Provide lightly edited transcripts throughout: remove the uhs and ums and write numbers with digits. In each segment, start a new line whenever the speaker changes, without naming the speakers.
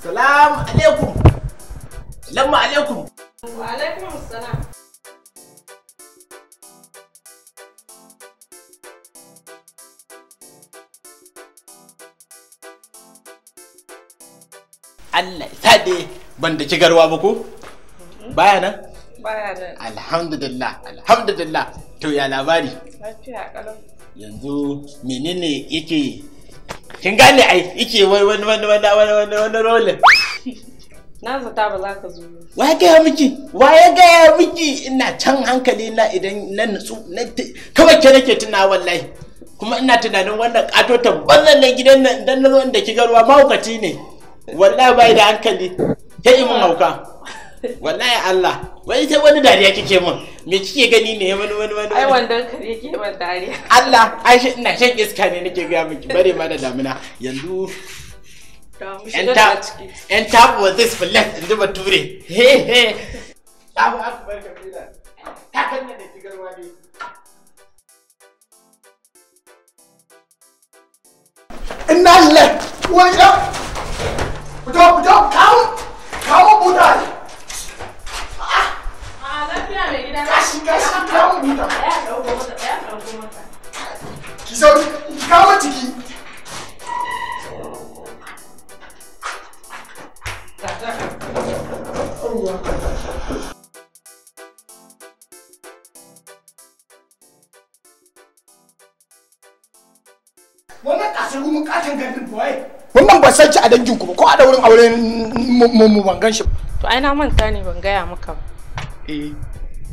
Salamu alaikum. Salamu alaikum.
Wa alaikum assalam.
Allah ya dai ban da garwa ba ko? Baya nan?
Baya nan.
Alhamdulillah, alhamdulillah. To ya labari?
Lafiya kalau.
Yanzu menene yake kin gane ai yake wani rolin.
Na zata ba za ka zo.
Wa ya gaya miki? Wa ya gaya miki? Ina can hankali na idan na nutsu kawai ke nake tuna wallahi. Kuma ina tunanin wannan katotan banzan nan gidan nan dan nazo inda ki garwa mahaukaci ne. Wallahi bai da hankali. Sai mun hauka. Wallahi Allah. Wai sai wani dariya kike mun. Me kike gani ne wani.
Ai wannan kare yake ban dariya.
Allah, ai ina shan iska ne nake ga miki bare ma da damina. Yanzu and tap was this for left in the bature. He. Abu akbar kabila. Ta kanna da kigarwa ne. Inna lillahi wa inna Bujo, kawo buta ne.
Lafiya mai gida.
Kashi, kawo buta.
Ya dauko mata.
Ki sauri, ki kawo ciki. Wannan kasar kuma katin garin boye. Wannan ba san ci a dangin ku ba ko a da wurin auren mu ban gan shi.
To ai na manta ne ban gaya maka ba.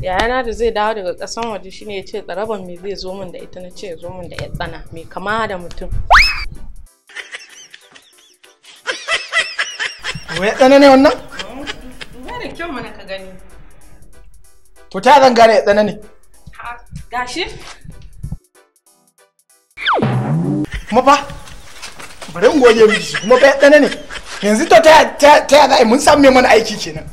Yayana da zai dawo daga kasan waje shine ya ce tsaraban me zai zo min da ita, na ce zo min da ya tsana mai kama da mutum.
Wai tsana ne wannan?
Ba da kyau mana ka gani.
To ta zan gane ya tsana ne.
Ha, gashi.
Kuma fa bari in goge miki kuma fa ya tsana ne. Yanzu to ta za mun samu mai mana aiki kenan.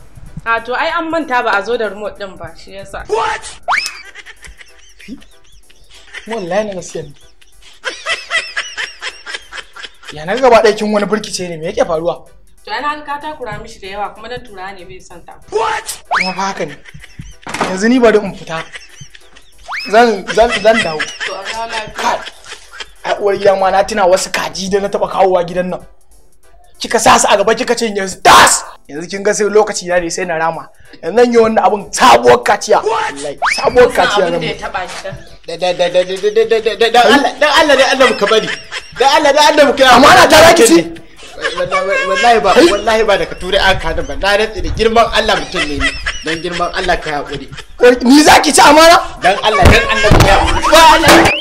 A to ai an manta ba a zo da remote din ba shi yasa.
What? Wallahi na gaskiya ne. Ya na gaba ɗaya kin wani burkice ne me yake faruwa?
To yana ka takura mishi da yawa kuma na tura ne bai son ta.
What? Kuma fa haka ne. Yanzu ni bari in fita. Zan dawo.
To a ga lafiya.
Ai uwar gidan ma na tuna wasu kaji da na taba kawowa gidan nan. Kika sa su a gaba kika ce yanzu das. Yanzu kin ga sai lokaci na ne sai na rama. Yanzu nan yi wannan abun sabuwar kaciya. Wallahi sabuwar kaciya nan.
Da ya taba shi
dan Allah ka bari. Dan Allah ka amana ta raki ci. Wallahi ba da ka ture aka da ba. Na rantsi da girman Allah mutum ne ni. Dan girman Allah ka haƙuri. Ni zaki ci amana? Dan Allah ka haƙuri.